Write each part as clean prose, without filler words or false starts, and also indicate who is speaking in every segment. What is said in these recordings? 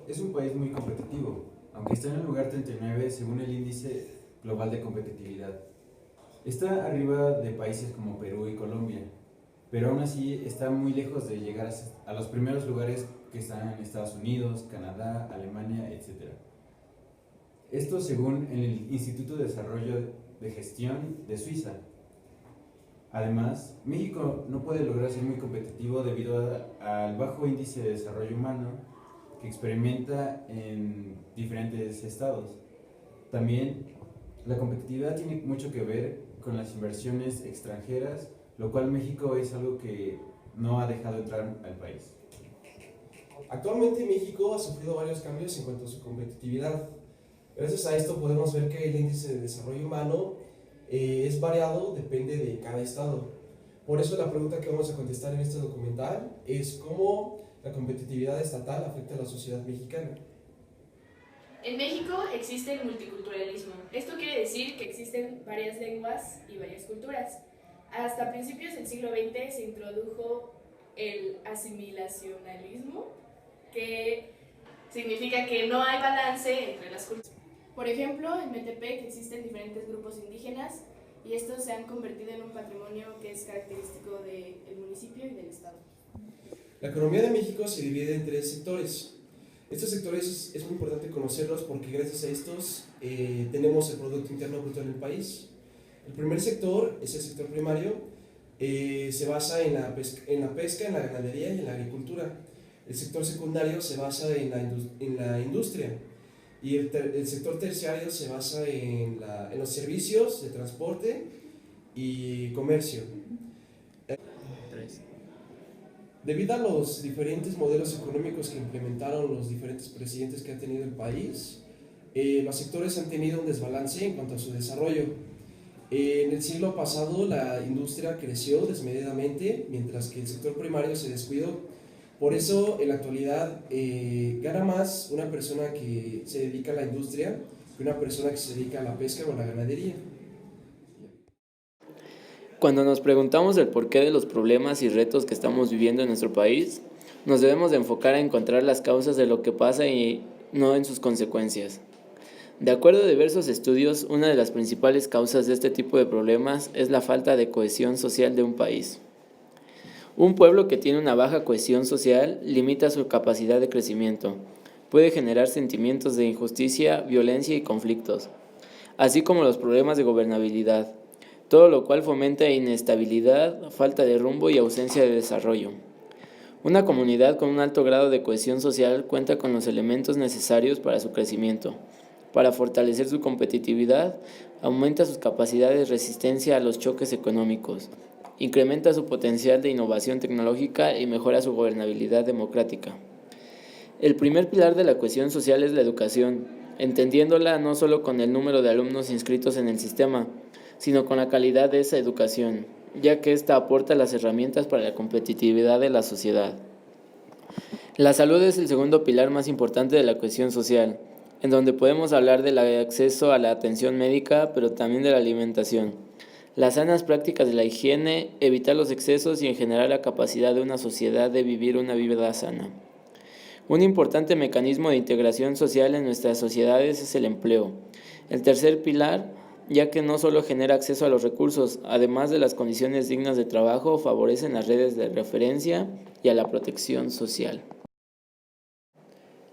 Speaker 1: es un país muy competitivo, aunque está en el lugar 39 según el índice global de competitividad. Está arriba de países como Perú y Colombia, pero aún así está muy lejos de llegar a los primeros lugares que están en Estados Unidos, Canadá, Alemania, etc. Esto según el Instituto de Desarrollo de Gestión de Suiza. Además, México no puede lograr ser muy competitivo debido al bajo índice de desarrollo humano que experimenta en diferentes estados. También la competitividad tiene mucho que ver con las inversiones extranjeras, lo cual México es algo que no ha dejado entrar al país.
Speaker 2: Actualmente México ha sufrido varios cambios en cuanto a su competitividad. Gracias a esto podemos ver que el índice de desarrollo humano es variado, depende de cada estado. Por eso la pregunta que vamos a contestar en este documental es cómo la competitividad estatal afecta a la sociedad mexicana.
Speaker 3: En México existe el multiculturalismo. Esto quiere decir que existen varias lenguas y varias culturas. Hasta principios del siglo XX se introdujo el asimilacionalismo, que significa que no hay balance entre las culturas. Por ejemplo, en Metepec existen diferentes grupos indígenas y estos se han convertido en un patrimonio que es característico del municipio y del estado.
Speaker 2: La economía de México se divide en tres sectores. Estos sectores es muy importante conocerlos porque gracias a estos tenemos el Producto Interno Bruto en el país. El primer sector es el sector primario, se basa en la pesca, en la ganadería y en la agricultura. El sector secundario se basa en la industria y el sector terciario se basa en los servicios de transporte y comercio. Debido a los diferentes modelos económicos que implementaron los diferentes presidentes que ha tenido el país, los sectores han tenido un desbalance en cuanto a su desarrollo. En el siglo pasado la industria creció desmedidamente, mientras que el sector primario se descuidó. Por eso en la actualidad gana más una persona que se dedica a la industria que una persona que se dedica a la pesca o a la ganadería.
Speaker 4: Cuando nos preguntamos el porqué de los problemas y retos que estamos viviendo en nuestro país, nos debemos de enfocar a encontrar las causas de lo que pasa y no en sus consecuencias. De acuerdo a diversos estudios, una de las principales causas de este tipo de problemas es la falta de cohesión social de un país. Un pueblo que tiene una baja cohesión social limita su capacidad de crecimiento, puede generar sentimientos de injusticia, violencia y conflictos, así como los problemas de gobernabilidad, todo lo cual fomenta inestabilidad, falta de rumbo y ausencia de desarrollo. Una comunidad con un alto grado de cohesión social cuenta con los elementos necesarios para su crecimiento. Para fortalecer su competitividad, aumenta sus capacidades de resistencia a los choques económicos, incrementa su potencial de innovación tecnológica y mejora su gobernabilidad democrática. El primer pilar de la cohesión social es la educación, entendiéndola no solo con el número de alumnos inscritos en el sistema, sino con la calidad de esa educación, ya que ésta aporta las herramientas para la competitividad de la sociedad. La salud es el segundo pilar más importante de la cohesión social, en donde podemos hablar del acceso a la atención médica, pero también de la alimentación, las sanas prácticas de la higiene, evitar los excesos y en general la capacidad de una sociedad de vivir una vida sana. Un importante mecanismo de integración social en nuestras sociedades es el empleo. El tercer pilar, ya que no solo genera acceso a los recursos, además de las condiciones dignas de trabajo, favorecen las redes de referencia y a la protección social.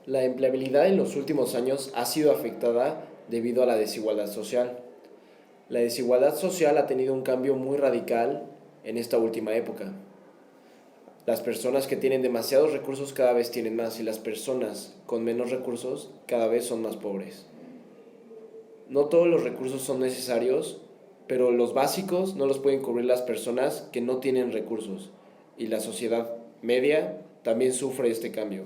Speaker 5: La empleabilidad en los últimos años ha sido afectada debido a la desigualdad social. La desigualdad social ha tenido un cambio muy radical en esta última época. Las personas que tienen demasiados recursos cada vez tienen más y las personas con menos recursos cada vez son más pobres. No todos los recursos son necesarios, pero los básicos no los pueden cubrir las personas que no tienen recursos y la sociedad media también sufre este cambio.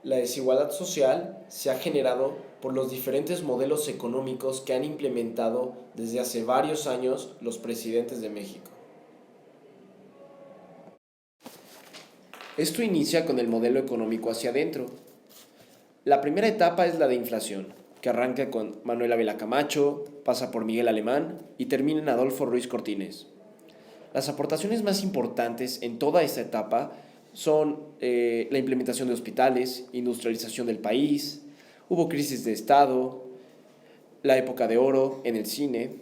Speaker 5: La desigualdad social se ha generado por los diferentes modelos económicos que han implementado desde hace varios años los presidentes de México. Esto inicia con el modelo económico hacia adentro. La primera etapa es la de inflación, que arranca con Manuel Ávila Camacho, pasa por Miguel Alemán y termina en Adolfo Ruiz Cortines. Las aportaciones más importantes en toda esta etapa son la implementación de hospitales, industrialización del país, hubo crisis de Estado, la época de oro en el cine,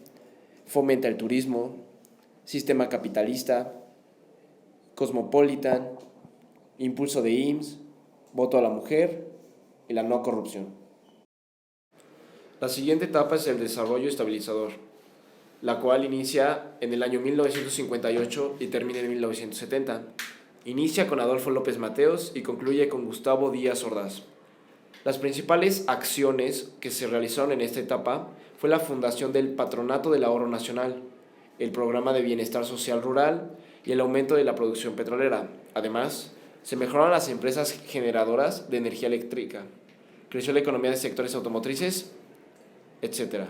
Speaker 5: fomenta el turismo, sistema capitalista, cosmopolitan, impulso de IMSS, voto a la mujer y la no corrupción. La siguiente etapa es el desarrollo estabilizador, la cual inicia en el año 1958 y termina en 1970. Inicia con Adolfo López Mateos y concluye con Gustavo Díaz Ordaz. Las principales acciones que se realizaron en esta etapa fue la fundación del Patronato del Ahorro Nacional, el Programa de Bienestar Social Rural y el aumento de la producción petrolera. Además, se mejoraron las empresas generadoras de energía eléctrica, creció la economía de sectores automotrices, etc.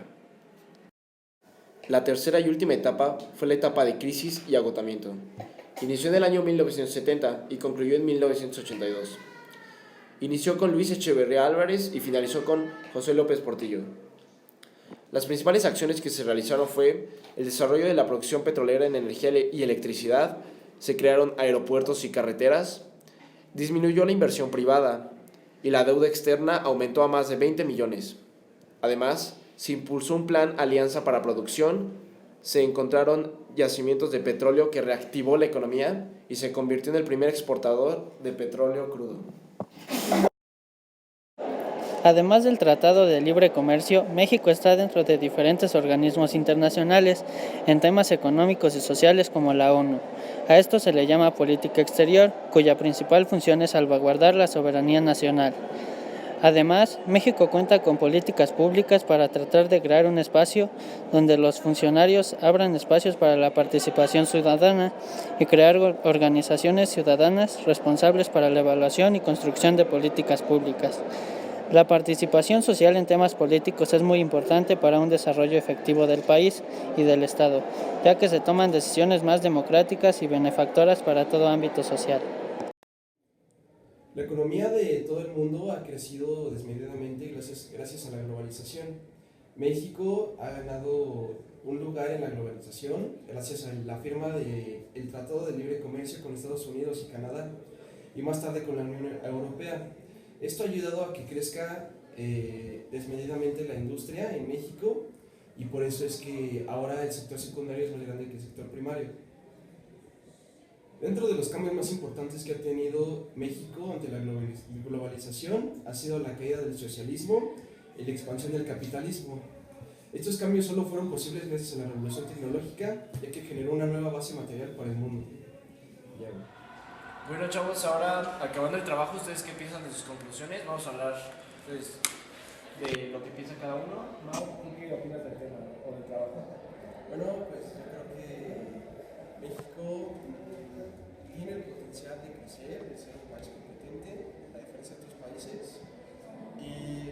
Speaker 5: La tercera y última etapa fue la etapa de crisis y agotamiento. Inició en el año 1970 y concluyó en 1982. Inició con Luis Echeverría Álvarez y finalizó con José López Portillo. Las principales acciones que se realizaron fue el desarrollo de la producción petrolera en energía y electricidad, se crearon aeropuertos y carreteras, disminuyó la inversión privada y la deuda externa aumentó a más de 20 millones. Además, se impulsó un plan Alianza para Producción, se encontraron yacimientos de petróleo que reactivó la economía y se convirtió en el primer exportador de petróleo crudo.
Speaker 6: Además del Tratado de Libre Comercio, México está dentro de diferentes organismos internacionales en temas económicos y sociales como la ONU. A esto se le llama política exterior, cuya principal función es salvaguardar la soberanía nacional. Además, México cuenta con políticas públicas para tratar de crear un espacio donde los funcionarios abran espacios para la participación ciudadana y crear organizaciones ciudadanas responsables para la evaluación y construcción de políticas públicas. La participación social en temas políticos es muy importante para un desarrollo efectivo del país y del Estado, ya que se toman decisiones más democráticas y benefactoras para todo ámbito social.
Speaker 2: La economía de todo el mundo ha crecido desmedidamente gracias a la globalización. México ha ganado un lugar en la globalización gracias a la firma del Tratado de Libre Comercio con Estados Unidos y Canadá y más tarde con la Unión Europea. Esto ha ayudado a que crezca desmedidamente la industria en México y por eso es que ahora el sector secundario es más grande que el sector primario. Dentro de los cambios más importantes que ha tenido México ante la globalización ha sido la caída del socialismo y la expansión del capitalismo. Estos cambios solo fueron posibles gracias a la revolución tecnológica, ya que generó una nueva base material para el mundo.
Speaker 5: Bueno, chavos, ahora acabando el trabajo, ¿ustedes qué piensan de sus conclusiones? Vamos a hablar pues, de lo que piensa cada uno. Mau, ¿tú qué opinas del tema o del trabajo?
Speaker 2: Bueno, pues yo creo que México tiene el potencial de crecer, de ser un país competente, a diferencia de otros países. Y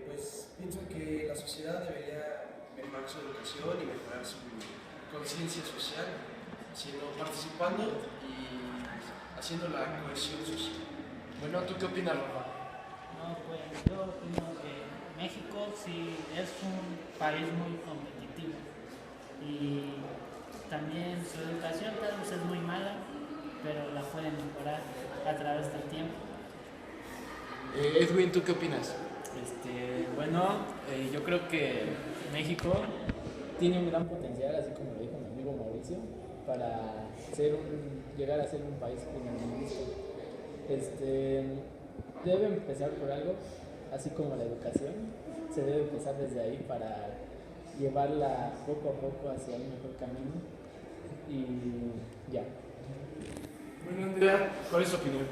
Speaker 2: pues pienso que la sociedad debería mejorar su educación y mejorar su conciencia social, participando y haciendo la cohesión social.
Speaker 5: Bueno, ¿tú qué opinas, Rafa?
Speaker 6: No, pues yo opino que México sí es un país muy competitivo y también su educación tal vez es muy mala, pero la pueden mejorar a través del tiempo.
Speaker 5: Edwin, ¿tú qué opinas?
Speaker 7: Yo creo que México tiene un gran potencial, así como lo dijo mi amigo Mauricio, para llegar a ser un país primermundista. Debe empezar por algo, así como la educación, se debe empezar desde ahí para llevarla poco a poco hacia un mejor camino y ya.
Speaker 5: Bueno, Andrea, ¿cuál es tu opinión?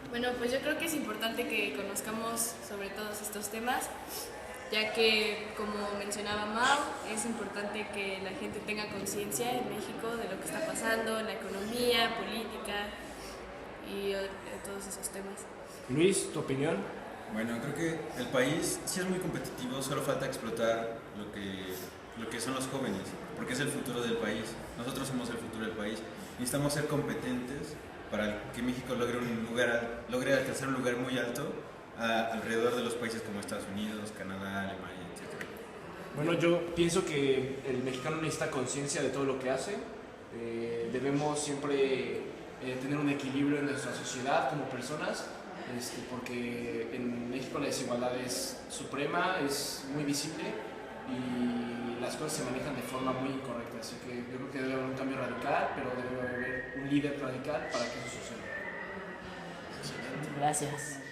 Speaker 3: Bueno, pues yo creo que es importante que conozcamos sobre todos estos temas, ya que, como mencionaba Mau, es importante que la gente tenga conciencia en México de lo que está pasando en la economía, política y todos esos temas.
Speaker 5: Luis, ¿tu opinión?
Speaker 1: Bueno, creo que el país sí es muy competitivo, solo falta explotar lo que son los jóvenes, porque es el futuro del país. Nosotros somos el futuro del país. Necesitamos ser competentes para que México logre alcanzar un lugar muy alto alrededor de los países como Estados Unidos, Canadá, Alemania, etc.
Speaker 5: Bueno, yo pienso que el mexicano necesita conciencia de todo lo que hace. Debemos siempre tener un equilibrio en nuestra sociedad como personas, porque en México la desigualdad es suprema, es muy visible y las cosas se manejan de forma muy incorrecta. Así que yo creo que debe haber un cambio radical, pero debe haber un líder radical para que eso suceda.
Speaker 7: Gracias.